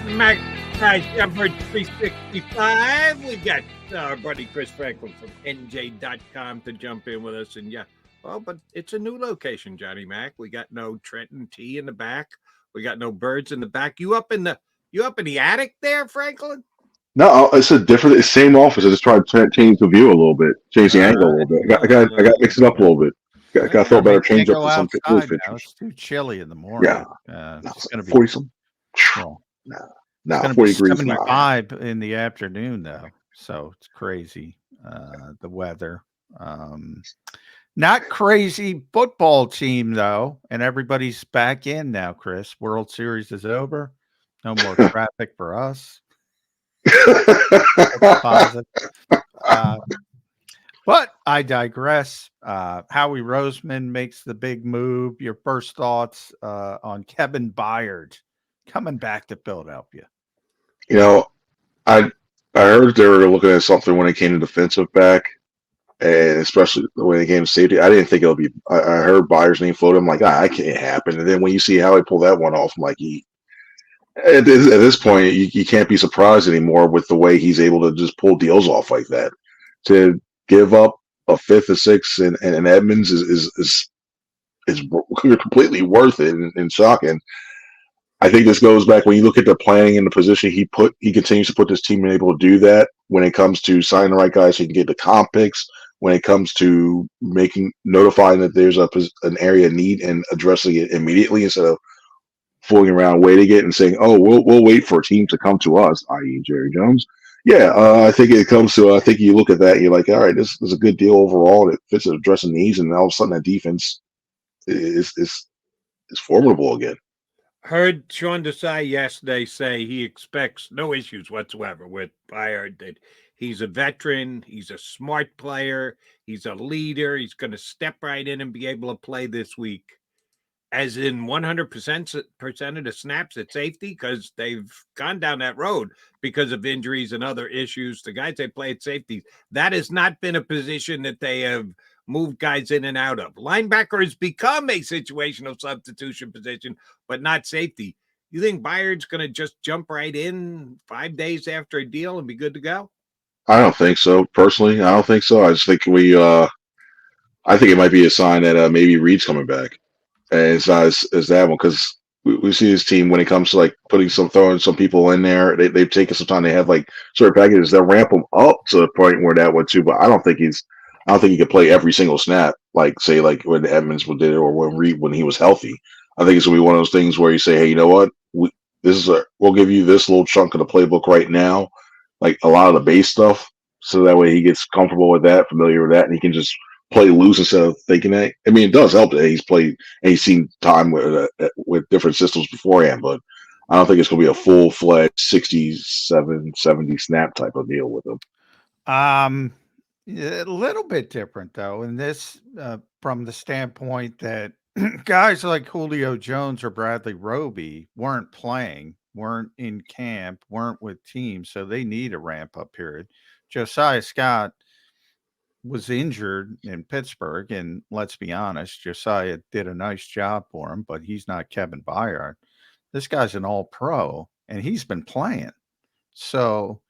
Mac Shepard 365. We got our buddy Chris Franklin from NJ.com to jump in with us. And yeah, well, but it's a new location, Johnny Mac. We got no Trenton T in the back. We got no birds in the back. You up in the attic there, Franklin? No, it's a different, it's same office. I just tried to change the view a little bit, change the angle a little bit. I got to mix it up a little bit. Got to throw a better change up to some new features. It's too chilly in the morning. Yeah, it's going to be 40 some. No, 40 degrees. 75 in the afternoon though, so it's crazy. The weather. Not crazy football team though, and everybody's back in now. Chris, World Series is over. No more traffic for us. But I digress. Howie Roseman makes the big move. Your first thoughts on Kevin Byard coming back to Philadelphia? You know, I heard they were looking at something when it came to defensive back, and especially when it came to safety. I didn't think it'll be. I heard Byard's name float. I'm like, that can't happen. And then when you see how he pulled that one off, I'm like, at this point, you can't be surprised anymore with the way he's able to just pull deals off like that. To give up a fifth or sixth and Edmonds is completely worth it and shocking. I think this goes back when you look at the planning and the position he continues to put this team in able to do that when it comes to signing the right guys so he can get the comp picks, when it comes to notifying that there's an area of need and addressing it immediately instead of fooling around waiting it and saying, oh, we'll wait for a team to come to us, i.e. Jerry Jones. Yeah, I think it comes to, I think you look at that and you're like, all right, this is a good deal overall. It fits addressing needs, and all of a sudden that defense is formidable again. Heard Sean Desai yesterday say he expects no issues whatsoever with Byard, that he's a veteran, he's a smart player, he's a leader, he's going to step right in and be able to play this week. As in 100% of the snaps at safety, because they've gone down that road because of injuries and other issues. The guys they play at safety, that has not been a position that they have moved guys in and out of. Linebacker has become a situational substitution position, but not safety. You think Byard's going to just jump right in 5 days after a deal and be good to go? I don't think so. Personally, I don't think so. I just think I think it might be a sign that maybe Reed's coming back. And it's not as that one, because we see his team when it comes to like throwing some people in there. They've taken some time. They have like certain packages that ramp him up to the point where that one too. But I don't think he could play every single snap like when Edmonds did it or when Reed when he was healthy. I think it's gonna be one of those things where you say, hey, you know what? We'll give you this little chunk of the playbook right now, like a lot of the base stuff, so that way he gets comfortable with that, familiar with that, and he can just play loose instead of thinking that. I mean, it does help that he's played and he's seen time with different systems beforehand, but I don't think it's going to be a full-fledged 67, 70 snap type of deal with him. A little bit different, though, in this from the standpoint that guys like Julio Jones or Bradley Roby weren't playing, weren't in camp, weren't with teams, so they need a ramp-up period. Josiah Scott was injured in Pittsburgh, and let's be honest, Josiah did a nice job for him, but he's not Kevin Byard. This guy's an all-pro, and he's been playing. So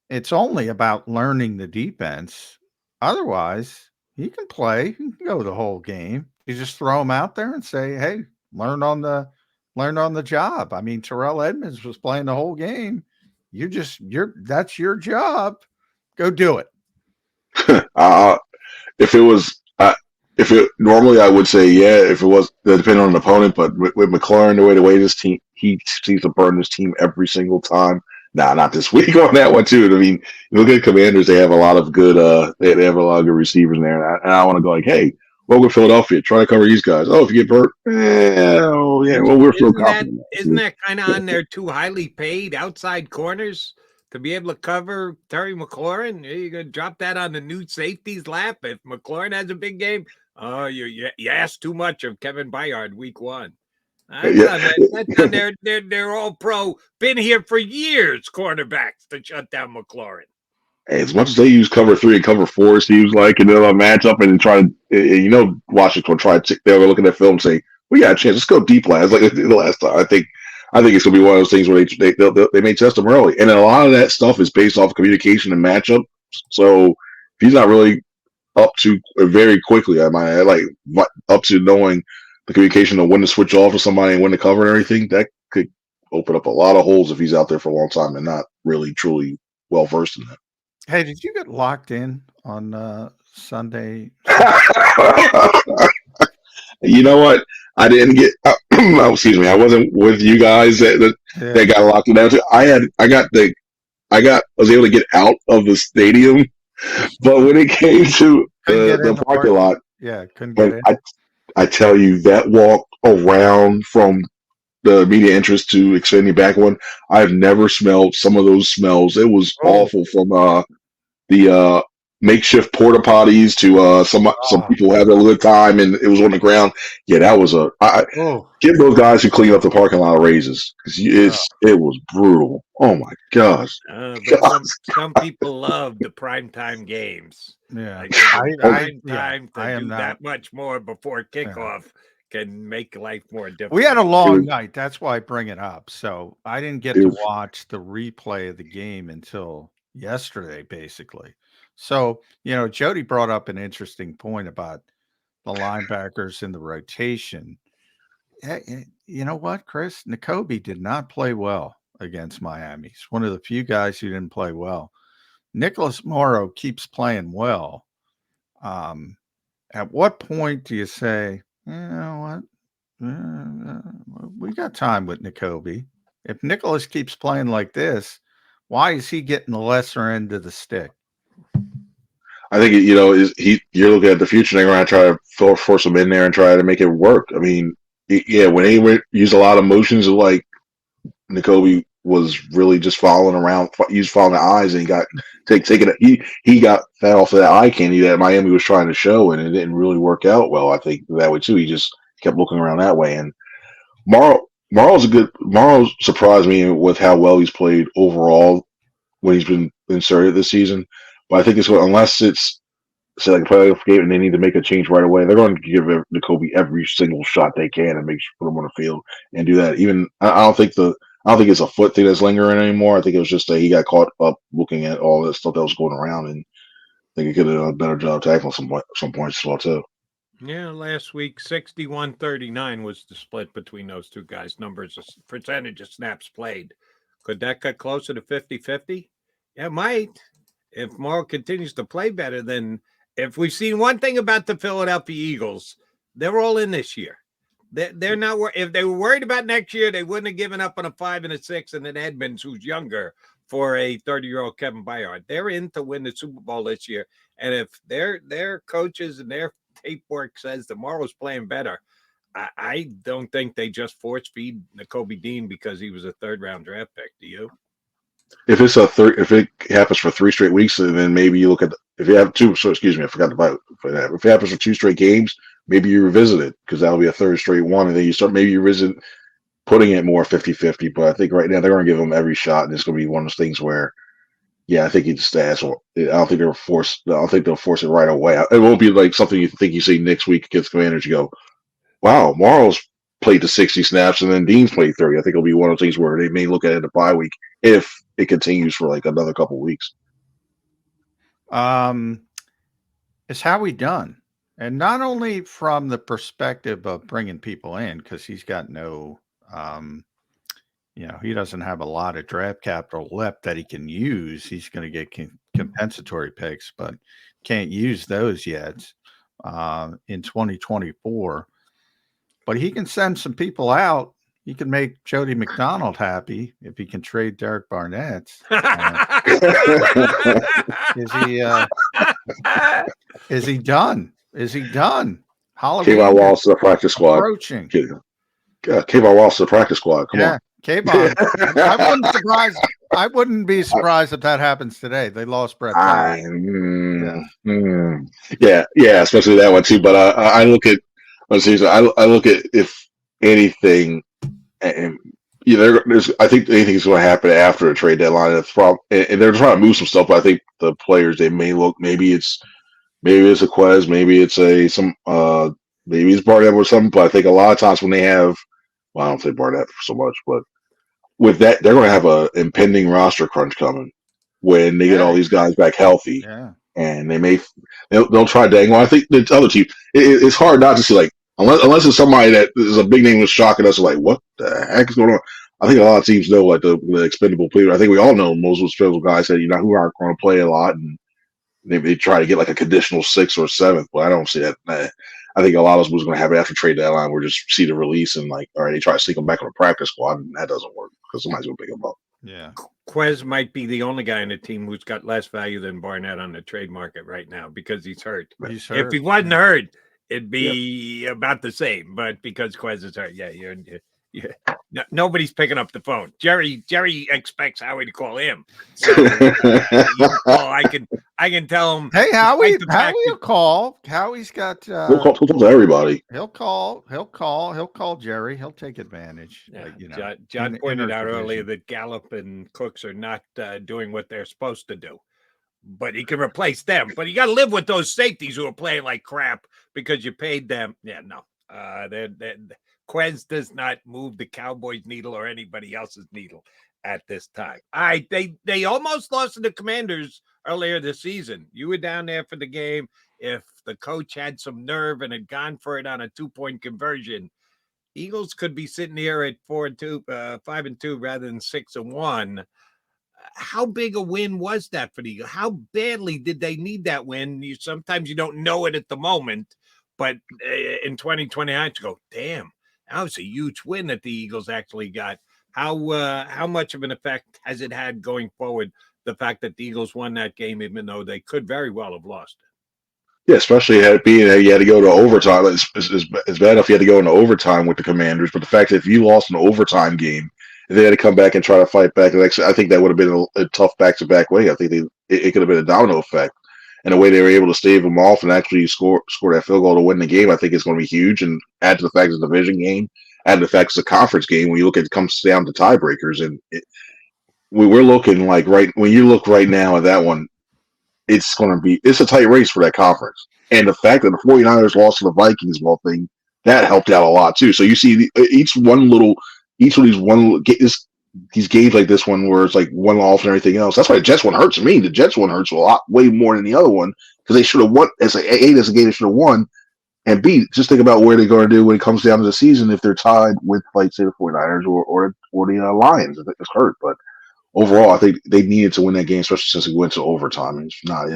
it's only about learning the defense. Otherwise, he can play. He can go the whole game. You just throw him out there and say, hey, learn on the job. I mean, Terrell Edmonds was playing the whole game. That's your job. Go do it. If it normally I would say if it was depending on an opponent, but with McLaurin the way this team he seems to burn this team every single time. Nah, not this week on that one too. I mean, you look at Commanders; they have a lot of good they have a lot of good receivers in there, and I want to go like, hey, welcome to Philadelphia, try to cover these guys. Oh, if you get hurt, well, we're still confident. Isn't that kind of on their two highly paid outside corners? To be able to cover Terry McLaurin, you're going to drop that on the new safety's lap. If McLaurin has a big game, you ask too much of Kevin Byard week one. They're all pro, been here for years, cornerbacks to shut down McLaurin. As much as they use cover 3 and cover 4, it seems like, and they'll match up and try to, Washington will try to, they'll look at that film and say, we got a chance, let's go deep last, like the last time. I think I think it's gonna be one of those things where they may test him early, and then a lot of that stuff is based off communication and matchup. So if he's not really up to very quickly, I might like up to knowing the communication of when to switch off to somebody and when to cover and everything. That could open up a lot of holes if he's out there for a long time and not really truly well versed in that. Hey, did you get locked in on Sunday? You know what? I didn't get. Excuse me. I wasn't with you guys that got locked in. I was able to get out of the stadium, but when it came to the parking lot, couldn't get in. I tell you, that walk around from the media entrance to Xfinity back one, I've never smelled some of those smells. It was awful, from the makeshift porta potties to some people had a good time and it was on the ground. Yeah, that was give those guys who clean up the parking lot raises, because it was brutal. Oh my gosh! But some people love the primetime games. Yeah, primetime to do that much more before kickoff can make life more difficult. We had a long night. That's why I bring it up. So I didn't get to watch the replay of the game until yesterday, basically. So, Jody brought up an interesting point about the linebackers in the rotation. You know what, Chris? Nakobe did not play well against Miami. He's one of the few guys who didn't play well. Nicholas Morrow keeps playing well. At what point do you say, you know what? We got time with Nakobe. If Nicholas keeps playing like this, why is he getting the lesser end of the stick? I think you're looking at the future. They're going to try to force him in there and try to make it work. I mean, when they use a lot of motions, like Nakobe was really just following around, following the eyes, and he got taken. He got fed off of that eye candy that Miami was trying to show, and it didn't really work out well. I think that way too. He just kept looking around that way. And Morrow surprised me with how well he's played overall when he's been inserted this season. But I think unless it's like a playoff game and they need to make a change right away, they're going to give Nakobe every single shot they can and make sure put him on the field and do that. Even I don't think it's a foot thing that's lingering anymore. I think it was just that he got caught up looking at all that stuff that was going around, and I think he could have done a better job tackling some points as well too. Yeah, last week 61-39 was the split between those two guys. Percentage of snaps played. Could that get closer to 50-50? It might. If Morrow continues to play better, then if we've seen one thing about the Philadelphia Eagles, they're all in this year. They're not. If they were worried about next year, they wouldn't have given up on a 5 and a 6 and an Edmonds, who's younger, for a 30-year-old Kevin Byard. They're in to win the Super Bowl this year, and if their coaches and their tape work says tomorrow's playing better, I don't think they just force feed Nakobe Dean because he was a 3rd-round draft pick. Do you? If it happens for 3 straight weeks, then maybe you look at if you have two. So excuse me, I forgot about that. If it happens for 2 straight games, maybe you revisit it, because that'll be a 3rd straight one, and then you revisit putting it more 50-50. But I think right now they're going to give him every shot, and it's going to be one of those things where, I think he just has. I don't think they'll force it right away. It won't be like something you think you see next week against Commanders. You go, wow, Morrow's played the 60 snaps and then Dean's played 30. I think it'll be one of those things where they may look at it a bye week if it continues for like another couple of weeks. Is Howie done? And not only from the perspective of bringing people in, because he's got no, he doesn't have a lot of draft capital left that he can use. He's going to get compensatory picks, but can't use those yet in 2024. But he can send some people out. He can make Jody McDonald happy if he can trade Derek Barnett. Is he done? Is he done? Kayvon Wallace to the practice squad. Approaching. Kayvon Wallace to the practice squad. Come on. Kayvon. I wouldn't be surprised if that happens today. They lost Brett. Especially that one too. But I look at if anything, and I think anything's going to happen after the trade deadline. That's problem, and they're trying to move some stuff. But I think the players, they may look, maybe it's a Quez, maybe it's maybe it's Barnett or something. But I think a lot of times when they have, well, I don't say Barnett so much, but with that, they're going to have a impending roster crunch coming when they get all these guys back healthy, Yeah. and they'll try Dangle. I think the other team, it's hard not to see like unless it's somebody that is a big name was shocking us like what the heck is going on. I think a lot of teams know like the expendable players. I think we all know most of those expendable guys that who aren't going to play a lot, and they try to get like a conditional 6th or 7th. But I don't see that. I think a lot of us was going to have it after trade deadline. We're just see the release and like, all right, they try to sneak them back on the practice squad, and that doesn't work because somebody's going to pick them up. Yeah. Quez might be the only guy in the team who's got less value than Barnett on the trade market right now because he's hurt. He's hurt. If he wasn't hurt, it'd be about the same. But because Quez is hurt, nobody's picking up the phone. Jerry expects Howie to call him. So I can tell him. Hey, Howie will call. Howie's got. He'll call to everybody. He'll call Jerry. He'll take advantage. Yeah, John pointed out earlier that Gallup and Cooks are not doing what they're supposed to do. But he can replace them. But you got to live with those safeties who are playing like crap because you paid them. Yeah, no. Quez does not move the Cowboys' needle or anybody else's needle at this time. All right, they almost lost to the Commanders earlier this season. You were down there for the game. If the coach had some nerve and had gone for it on a 2-point conversion, Eagles could be sitting here at 5-2 rather than 6-1. How big a win was that for the Eagles? How badly did they need that win? Sometimes you don't know it at the moment, but in 2020, I go, damn. That was a huge win that the Eagles actually got. How much of an effect has it had going forward, the fact that the Eagles won that game, even though they could very well have lost it? Yeah, especially you had to go to overtime. It's bad enough you had to go into overtime with the Commanders, but the fact that if you lost an overtime game, they had to come back and try to fight back. I think that would have been a tough back-to-back way. I think it could have been a domino effect. And the way they were able to stave them off and actually score that field goal to win the game, I think it's going to be huge. And add to the fact it's a division game, add to the fact it's a conference game. When you look at it comes down to tiebreakers, and we're looking like when you look right now at that one, it's a tight race for that conference. And the fact that the 49ers lost to the Vikings, that helped out a lot too. So you see each of these games like this one where it's like one off and everything else. That's why the Jets one hurts me. The Jets one hurts a lot, way more than the other one because they should have won. As a game they should have won, and B, just think about where they're going to do when it comes down to the season if they're tied with, like, say, the 49ers or the Lions. It's hurt, but overall, I think they needed to win that game, especially since it went to overtime. And it's not.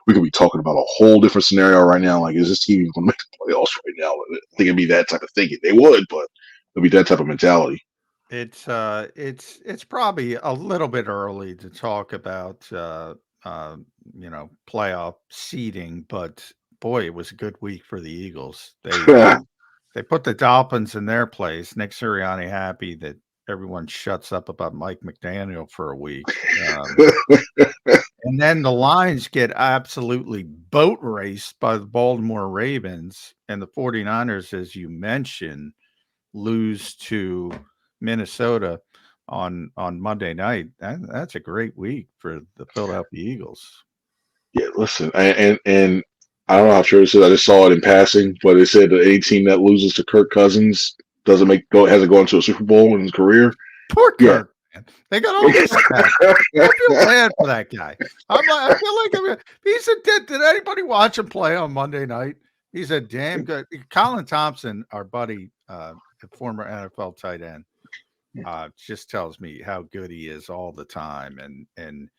We could be talking about a whole different scenario right now. Like, is this team even going to make the playoffs right now? I think it'd be that type of thinking. They would, but it'd be that type of mentality. It's probably a little bit early to talk about playoff seeding, but boy, it was a good week for the Eagles. They put the Dolphins in their place. Nick Sirianni happy that everyone shuts up about Mike McDaniel for a week. And then the Lions get absolutely boat raced by the Baltimore Ravens, and the 49ers, as you mentioned, lose to Minnesota on Monday night. That's a great week for the Philadelphia Eagles. Yeah, listen, and I don't know how true this is. I just saw it in passing, but it said that any team that loses to Kirk Cousins hasn't gone to a Super Bowl in his career. Poor Kirk, man. They got all this back. I feel bad for that guy. I feel like did anybody watch him play on Monday night? He's a damn good. Colin Thompson, our buddy, former NFL tight end, just tells me how good he is all the time. And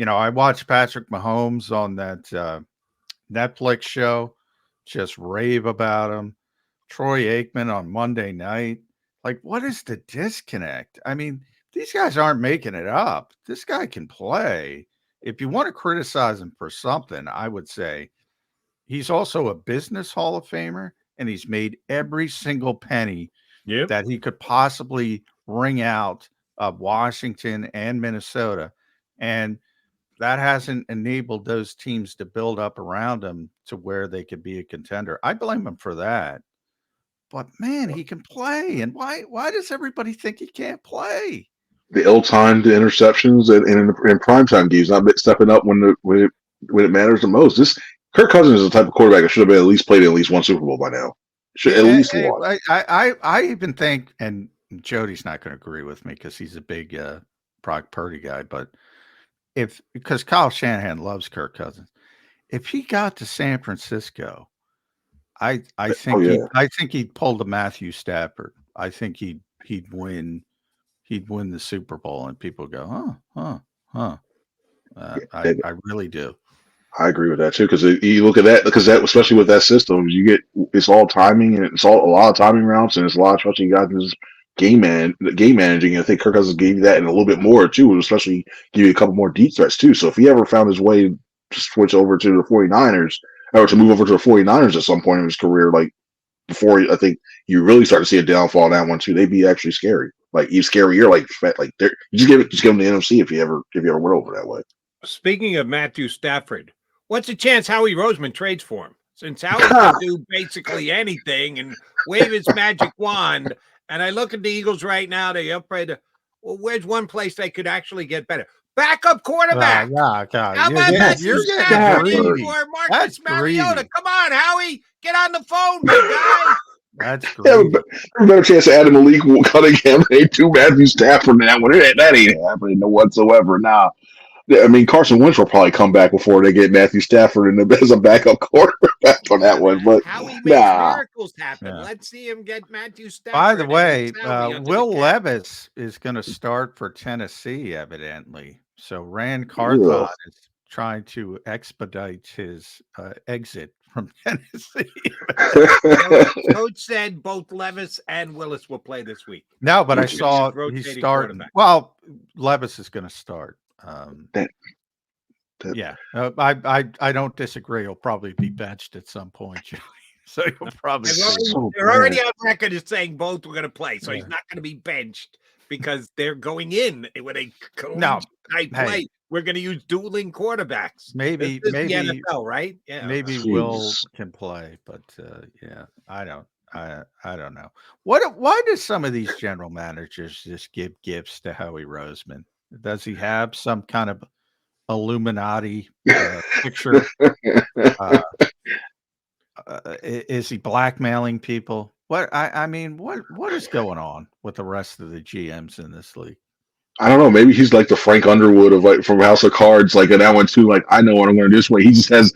I watched Patrick Mahomes on that Netflix show, just rave about him. Troy Aikman on Monday night. Like, what is the disconnect? I mean, these guys aren't making it up. This guy can play. If you want to criticize him for something, I would say he's also a business Hall of Famer, and he's made every single penny that he could possibly wring out of Washington and Minnesota. And that hasn't enabled those teams to build up around him to where they could be a contender. I blame him for that. But, man, he can play. And why does everybody think he can't play? The ill-timed interceptions and in primetime games, not stepping up when it matters the most. Kirk Cousins is the type of quarterback that should have been at least played at least one Super Bowl by now. At least one. I even think, and Jody's not going to agree with me because he's a big Brock Purdy guy. But because Kyle Shanahan loves Kirk Cousins, if he got to San Francisco, I think he'd pull the Matthew Stafford. I think he'd win the Super Bowl, and people go, huh. I really do. I agree with that too, because you look at that, especially with that system, it's all timing, and it's all a lot of timing routes, and it's a lot of trusting guys in this game managing. And I think Kirk Cousins gave you that and a little bit more too, especially give you a couple more deep threats too. So if he ever found his way to switch over to the 49ers or to move over to the 49ers at some point in his career, like before, I think you really start to see a downfall in that one too. They'd be actually scary, like even scarier, like you just give them the NFC if you ever went over that way. Speaking of Matthew Stafford, what's the chance Howie Roseman trades for him? Since Howie can do basically anything and wave his magic wand, and I look at the Eagles right now, they upgrade. Well, where's one place they could actually get better? Backup quarterback. God. How about Matthew Stafford for Marcus Mariota? Come on, Howie, get on the phone, big guy. That's great. A better chance of Adam Malik Cunningham to Matthew Stafford in that one. That ain't happening whatsoever. Nah. I mean, Carson Wentz will probably come back before they get Matthew Stafford as a backup quarterback on that one. But Howie makes miracles happen. Yeah. Let's see him get Matthew Stafford. By the way, Will Levis is going to start for Tennessee, evidently. So Rand Carthon is trying to expedite his exit from Tennessee. Coach said both Levis and Willis will play this week. No, but I saw he started. Well, Levis is going to start. Yeah, I don't disagree. He'll probably be benched at some point, Joey. So you'll probably. They're already on record as saying both were going to play, so he's not going to be benched because they're going in with a play. We're going to use dueling quarterbacks. Maybe the NFL, right? Yeah. Maybe Will can play, but yeah, I don't know. Why do some of these general managers just give gifts to Howie Roseman? Does he have some kind of Illuminati picture? Is he blackmailing people? I mean, what is going on with the rest of the GMs in this league? I don't know. Maybe he's like the Frank Underwood of from House of Cards, like in that one too. Like, I know what I'm going to do this way. He just has.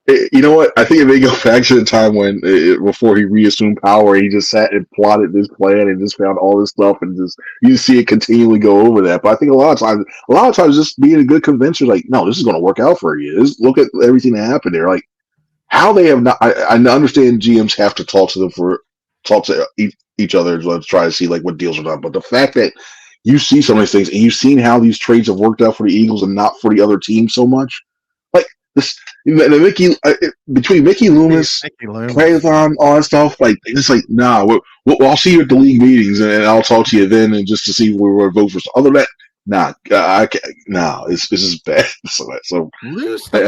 You know what? I think it may go back to the time when, before he reassumed power, he just sat and plotted this plan and just found all this stuff, and you just see it continually go over that. But I think a lot of times, just being a good convincer, like, no, this is going to work out for you. Just look at everything that happened there, like how they have not. I understand GMs have to talk to each other to try to see like what deals are done, but the fact that you see some of these things and you've seen how these trades have worked out for the Eagles and not for the other team so much, like this. Between Mickey Loomis, Crayon, all that stuff, like it's like, nah, I'll see you at the league meetings and I'll talk to you then, and just to see if we're vote for. Other than that, I can't. No, this is bad. So I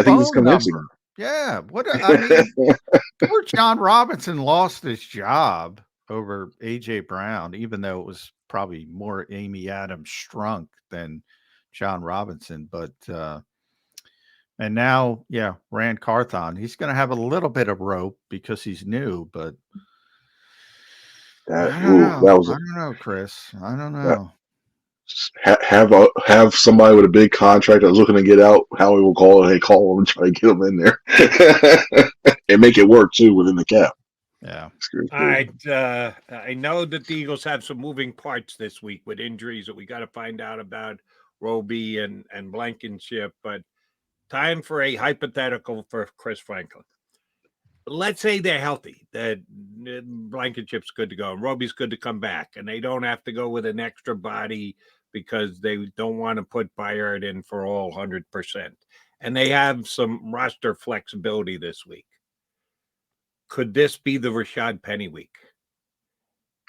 think it's convincing. Yeah, I mean, poor John Robinson lost his job over AJ Brown, even though it was probably more Amy Adams Strunk than John Robinson, but. And now, Rand Carthon, he's going to have a little bit of rope because he's new, but I don't know, Chris. I don't know. Have somebody with a big contract that was looking to get out. Howie will call him and try to get him in there and make it work too within the cap. Yeah. All right. I know that the Eagles have some moving parts this week with injuries that we got to find out about, Roby and Blankenship, but time for a hypothetical for Chris Franklin. Let's say they're healthy, that Blankenship's good to go, and Roby's good to come back, and they don't have to go with an extra body because they don't want to put Byard in for all 100%. And they have some roster flexibility this week. Could this be the Rashad Penny week?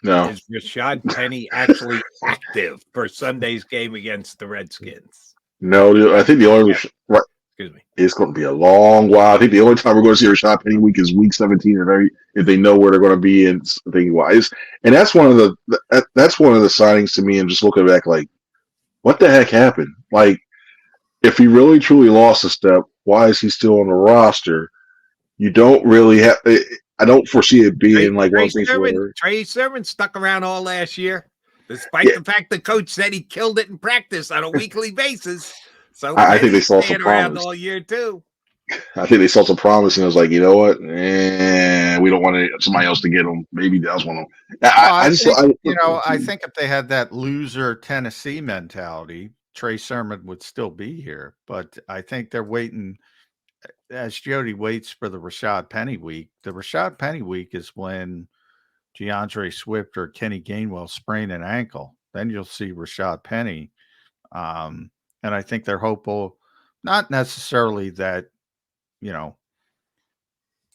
No. Is Rashad Penny actually active for Sunday's game against the Redskins? No, I think the only right. Excuse me. It's going to be a long while. I think the only time we're going to see Rashad Penny week is week 17, if they know where they're going to be and thinking wise. And that's one of the signings to me. And just looking back, like, what the heck happened? Like, if he really truly lost a step, why is he still on the roster? You don't really have. I don't foresee it being like one thing. Trey Sermon stuck around all last year. despite the fact the coach said he killed it in practice on a weekly basis. So I think they saw some staying around promise. all year too. I think they saw some promise and it was like, you know what? We don't want somebody else to get them. Maybe that's one of them. I think if they had that loser Tennessee mentality, Trey Sermon would still be here. But I think they're waiting as Jody waits for the Rashad Penny week. The Rashad Penny week is when DeAndre Swift or Kenny Gainwell sprain an ankle. Then you'll see Rashad Penny. And I think they're hopeful, not necessarily that,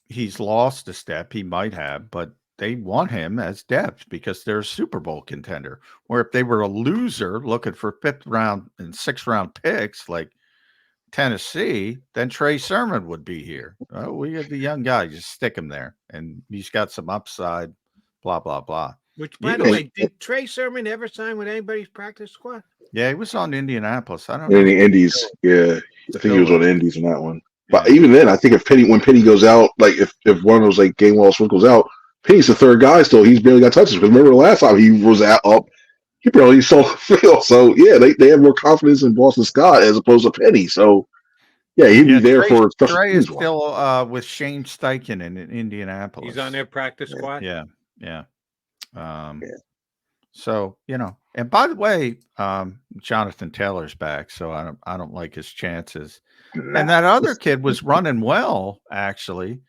he's lost a step. He might have, but they want him as depth because they're a Super Bowl contender. Or if they were a loser looking for 5th round and 6th round picks like Tennessee, then Trey Sermon would be here. We have the young guy, just stick him there. And he's got some upside, blah, blah, blah. Which, by the way, did Trey Sermon ever sign with anybody's practice squad? Yeah, he was on Indianapolis. I don't know. In the Indies. Yeah. I think he was on the Indies in that one. But Yeah. even then, I think when Penny goes out, like if one of those like Gainwell Swift goes out, Penny's the third guy still. He's barely got touches. Because remember the last time he was up, he barely saw the field. So yeah, they have more confidence in Boston Scott as opposed to Penny. So yeah, he'd be there for special Trey teams. is still with Shane Steichen in Indianapolis. He's on their practice squad. Yeah. So and by the way, Jonathan Taylor's back, so I don't like his chances. And that other kid was running well, actually.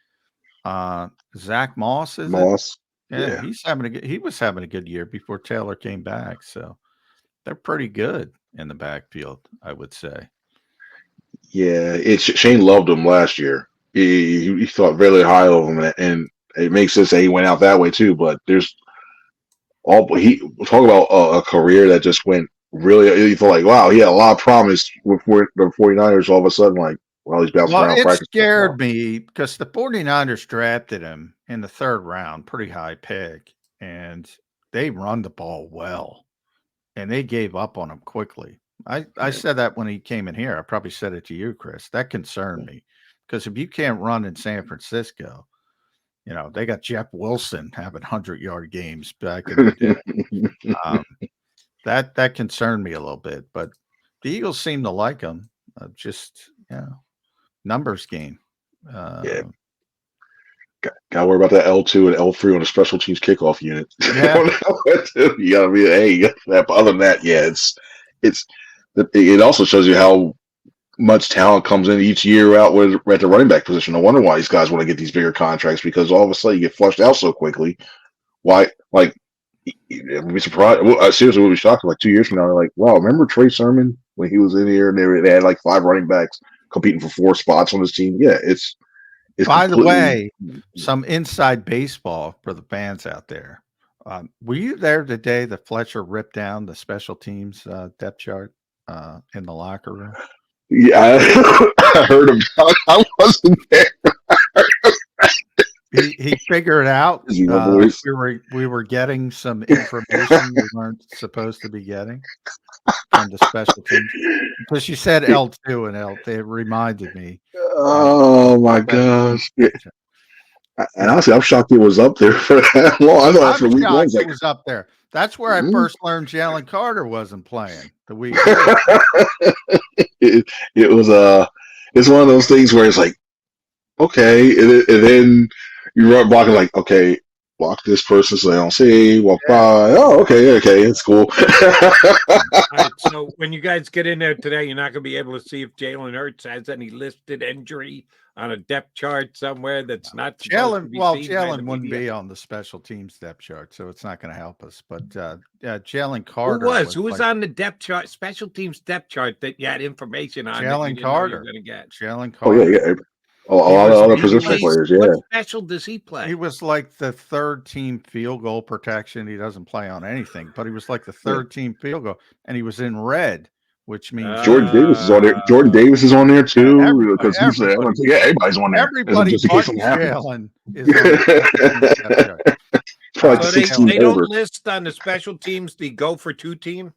Zach Moss is Moss. Yeah, he was having a good year before Taylor came back. So they're pretty good in the backfield, I would say. Yeah, Shane loved him last year. He thought really high of him, and it makes sense that he went out that way too. But he talk about a career that just went really. You feel like, wow, he had a lot of promise with the 49ers. All of a sudden, like, well, he's bouncing around. It scared me because the 49ers drafted him in the 3rd round, pretty high pick, and they run the ball well, and they gave up on him quickly. I said that when he came in here. I probably said it to you, Chris. That concerned me because if you can't run in San Francisco, they got Jeff Wilson having 100-yard games back in the day. That concerned me a little bit, but the Eagles seem to like him. Numbers game. Yeah. Got to worry about that L2 and L3 on the special teams kickoff unit. Yeah. You got to be but other than that, yeah, it also shows you how much talent comes in each year out at the running back position. No wonder why these guys want to get these bigger contracts because all of a sudden you get flushed out so quickly. Why? Like, I'd be surprised. Well, seriously, we'll be shocked. Like 2 years from now, they're like, "Wow, remember Trey Sermon when he was in here and they had like 5 running backs competing for 4 spots on his team?" Yeah, it's. By the way, some inside baseball for the fans out there. Were you there the day that Fletcher ripped down the special teams depth chart in the locker room? Yeah, I heard about it. I wasn't there. He figured out we were getting some information we weren't supposed to be getting from the special teams. Because you said L2 and L3, it reminded me. Oh my gosh! Yeah. And honestly, I'm shocked it was up there for that long. I thought after week 1 it was up there. That's where I first learned Jalen Carter wasn't playing the week. It was it's one of those things where it's like, okay, and then you run blocking like, okay, block this person so they don't see, walk by. Oh, okay, it's cool. All right, so when you guys get in there today, you're not going to be able to see if Jalen Hurts has any listed injury on a depth chart somewhere that's not Jalen. Well, Jalen wouldn't be on the special teams depth chart, so it's not going to help us. But Jalen Carter who was on the depth chart, special teams depth chart that you had information on? Jalen Carter. Jalen Carter. Oh yeah. A lot of other position players, yeah. What special does he play? He was like the 3rd team field goal protection. He doesn't play on anything, but he was like the 3rd team field goal, and he was in red, which means Jordan Davis is on there. Jordan Davis is on there too because he's everybody's on there. Everybody but Jalen is on there. So they don't list on the special teams the go for 2 team.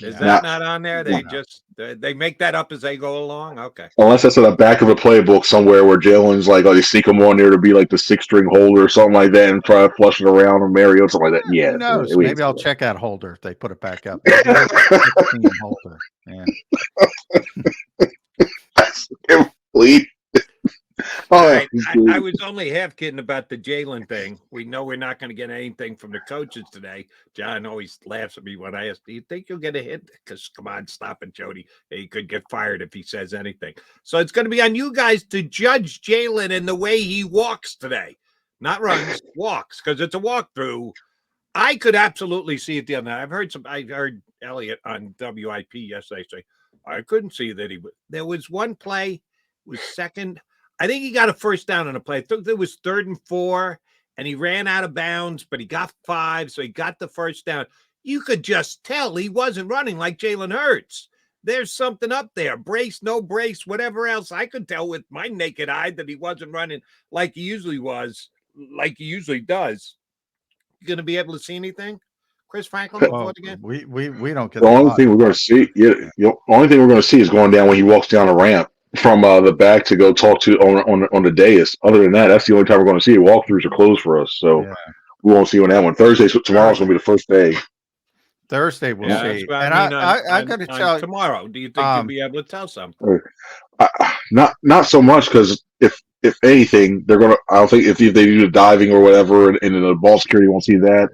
Is Yeah. that not on there? They just they make that up as they go along. Okay. Unless that's in the back of a playbook somewhere where Jalen's like, oh, they sneak him on there to be like the 6-string holder or something like that and try to flush it around or Mario, something like that. Yeah. Who knows? we Maybe I'll check out holder if they put it back up. Maybe it's a 16 holder. Yeah. That's complete. All Oh, right. I was only half kidding about the Jalen thing. We know we're not going to get anything from the coaches today. John always laughs at me when I ask, do you think you'll get a hit? Because come on, stop it, Jody. He could get fired if he says anything. So it's going to be on you guys to judge Jalen in the way he walks today. Not runs, walks, because it's a walkthrough. I could absolutely see it the other night. I heard Elliot on WIP yesterday say, I couldn't see that he would. There was one play, was second. I think he got a first down on a play. I think it was 3rd and 4, and he ran out of bounds, but he got 5, so he got the first down. You could just tell he wasn't running like Jalen Hurts. There's something up there. Brace, no brace, whatever else. I could tell with my naked eye that he wasn't running like he usually was, like he usually does. You going to be able to see anything? Chris Franklin before the game? We don't get the only thing we're going to see. The only thing we're going to see is going down when he walks down a ramp from the back to go talk to on the dais. Other than that, that's the only time we're going to see it. Walkthroughs are closed for us, so we won't see on that one. Tomorrow's going to be the first day. Thursday we'll see. And I got to tell you, tomorrow. Do you think you'll be able to tell something? Not so much, because if anything, they're going to. I don't think if they do the diving or whatever, and the ball security won't see that.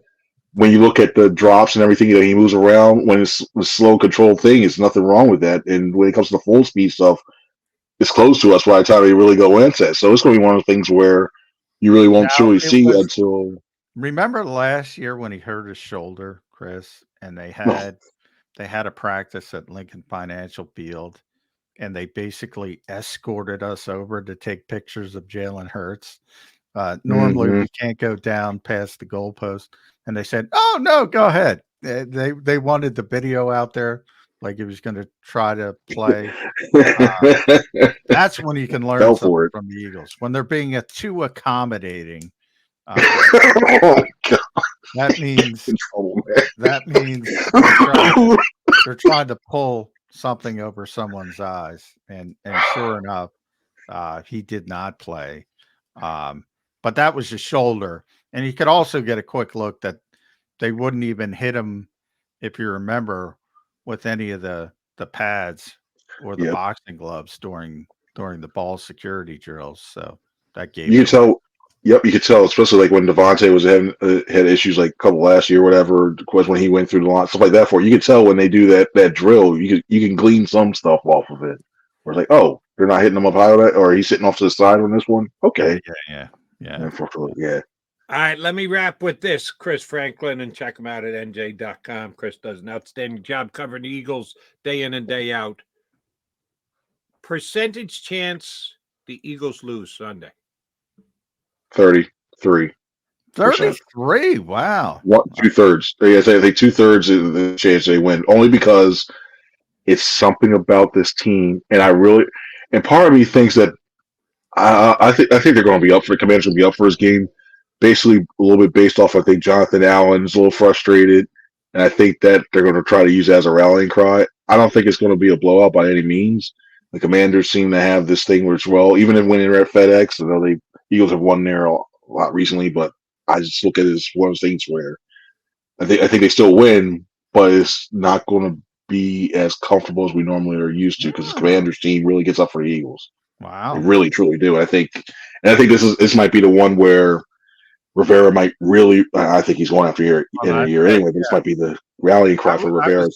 When you look at the drops and everything that he moves around, when it's a slow controlled thing, it's nothing wrong with that. And when it comes to the full speed stuff, it's close to us by the time we really go into it. So it's going to be one of the things where you really won't truly see until. Remember last year when he hurt his shoulder, Chris, and they had a practice at Lincoln Financial Field, and they basically escorted us over to take pictures of Jalen Hurts. Normally we can't go down past the goalpost, and they said, "Oh no, go ahead." They wanted the video out there, like he was going to try to play. That's when you can learn something from the Eagles, when they're being too accommodating. That means they're trying to pull something over someone's eyes, and sure enough, he did not play. But that was his shoulder, and you could also get a quick look that they wouldn't even hit him, if you remember, with any of the pads or the boxing gloves during the ball security drills. So that gave you could tell. Yep, you could tell, especially like when Devontae was having had issues like a couple last year, whatever. Was when he went through the line, stuff like that. You could tell when they do that drill, you can glean some stuff off of it. Where it's like, oh, they're not hitting him up high, or he's sitting off to the side on this one. Okay, yeah. All right, let me wrap with this, Chris Franklin, and check him out at nj.com. Chris does an outstanding job covering the Eagles day in and day out. Percentage chance the Eagles lose Sunday? 33. 33. Wow. 2/3. I think 2/3 of the chance they win, only because it's something about this team, and part of me thinks that I think they're going to be up for the Commanders going to be up for his game, basically a little bit based off. I think Jonathan Allen's a little frustrated, and I think that they're going to try to use it as a rallying cry. I don't think it's going to be a blowout by any means. The Commanders seem to have this thing where it's even when they're at FedEx, I know Eagles have won there a lot recently, but I just look at it as one of those things where I think they still win, but it's not going to be as comfortable as we normally are used to, because the Commanders team really gets up for the Eagles. Wow, they really truly do. I think this might be the one where Rivera might really. I think he's going after end of the year anyway. But this might be the rallying cry for Rivera.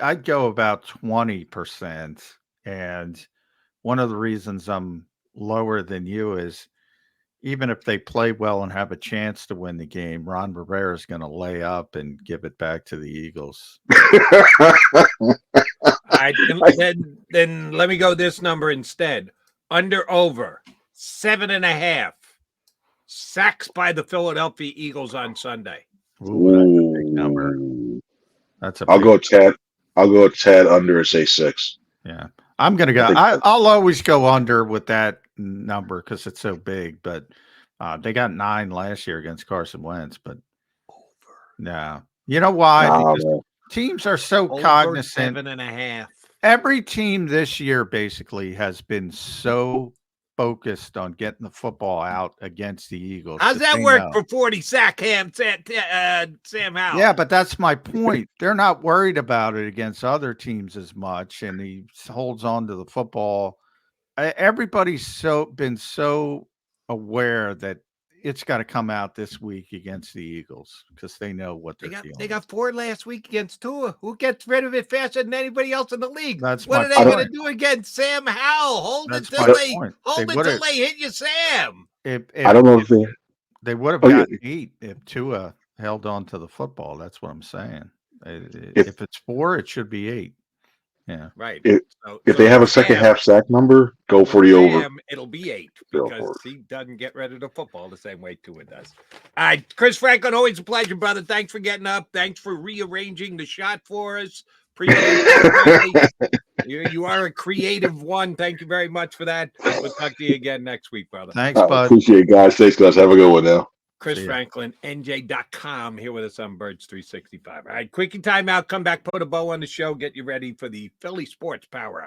I'd go about 20%, and one of the reasons I'm lower than you is, even if they play well and have a chance to win the game, Ron Rivera is going to lay up and give it back to the Eagles. Then let me go this number instead. Under over 7.5 sacks by the Philadelphia Eagles on Sunday. Ooh, that's a big number. I'll go a tad under and say 6. Yeah, I'm going to go. I'll always go under with that number because it's so big. But they got 9 last year against Carson Wentz. But over. No, you know why? teams are so Over cognizant. 7.5. Every team this year basically has been so focused on getting the football out against the Eagles. How's that they work know. for 40 sack Sam Howell? Yeah, but that's my point. They're not worried about it against other teams as much, and he holds on to the football. Everybody's been so aware that it's got to come out this week against the Eagles because they know what they're dealing They with. got 4 last week against Tua. Who gets rid of it faster than anybody else in the league? That's What my are they point. going to do against Sam Howell? Hold That's it till my they point. hold it till they hit you, Sam. I don't know if They would have Oh, yeah. gotten 8 if Tua held on to the football. That's what I'm saying. If- If it's 4, it should be 8. Yeah. Right. If- So if they have a for second Sam- half sack number, go for the over. Sam, it'll be 8 Go because for it. he doesn't get rid of the football the same way Tua does. All right, Chris Franklin, always a pleasure, brother. Thanks for getting up. Thanks for rearranging the shot for us. Appreciate that. You are a creative one. Thank you very much for that. We'll talk to you again next week, brother. Thanks, I bud. appreciate it, guys. Thanks, guys. Have a good one now. Chris See ya. Franklin, NJ.com, here with us on Birds 365. All right, quickie timeout. Come back, put a bow on the show, get you ready for the Philly Sports Power Hour.